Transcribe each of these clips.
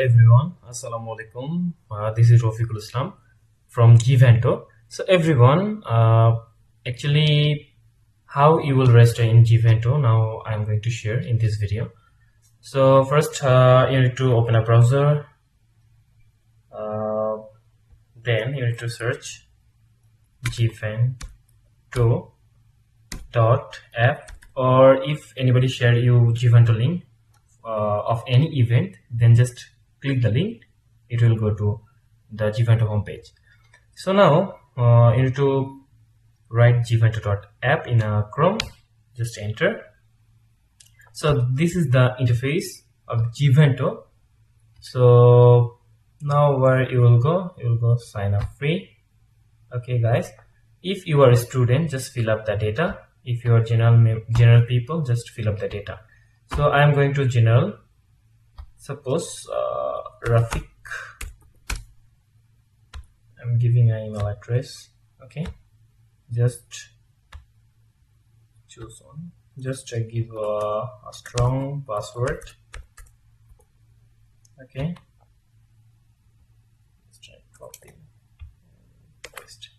Everyone, assalamu alaikum. This is Rafiqul Islam from Zivento. So everyone, actually how you will register in Zivento now I'm going to share in this video. So first you need to open a browser, then you need to search Zivento.app, or if anybody share you Zivento link of any event, then just click the link, it will go to the Zivento homepage. So now you need to write Zivento.app in a Chrome, just enter. So this is the interface of Zivento. So now where you will go sign up free. Okay guys, if you are a student, just fill up the data. If you are general people, just fill up the data. So I am going to general. Suppose Rafiq, I'm giving an email address. Okay, just choose one. Just give a strong password. Okay, let's try copy and paste.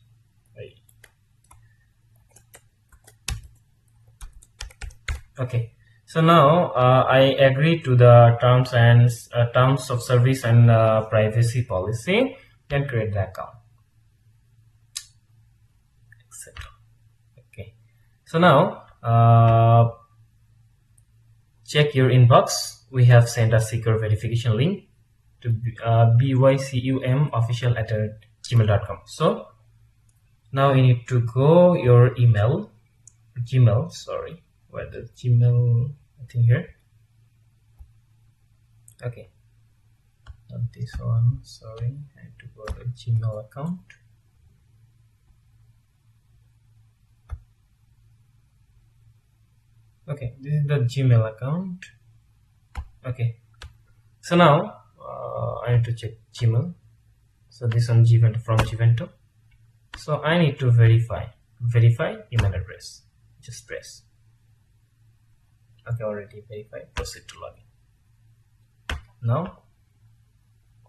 Okay. So now I agree to the terms of service and privacy policy. Then create the account, etc. Okay. So now check your inbox. We have sent a secure verification link to bycumofficial@gmail.com. So now you need to go your Gmail. Sorry, where the Gmail. I think here. Okay, not this one, sorry, I have to go to Gmail account. Okay, this is the Gmail account. Okay, so now I need to check Gmail. So this one from Zivento. So I need to verify email address. Just press. Okay, already verified. Proceed to login. Now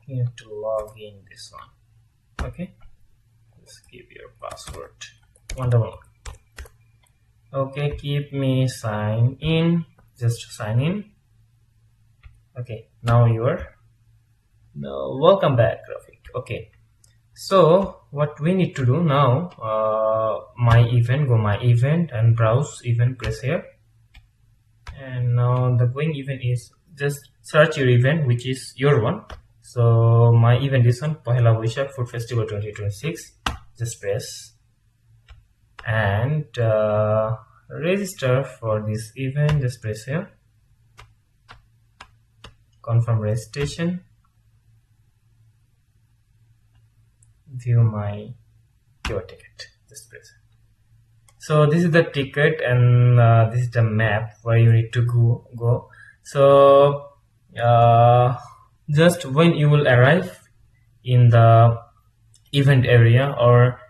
you have to log in this one. Okay, just give your password. Wonderful. Okay, keep me sign in. Just sign in. Okay, now welcome back, Rafiq. Okay, so what we need to do now, my event, go my event and browse event, press here. And now the going event is just search your event, which is your one. So my event is on Pohela Boishakh Food Festival 2026. Just press and register for this event. Just press here, confirm registration, view your ticket. Just press. So this is the ticket, and this is the map where you need to go. So just when you will arrive in the event area or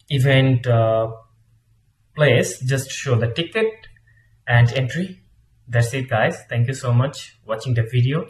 event place, just show the ticket and entry. That's it guys. Thank you so much watching the video.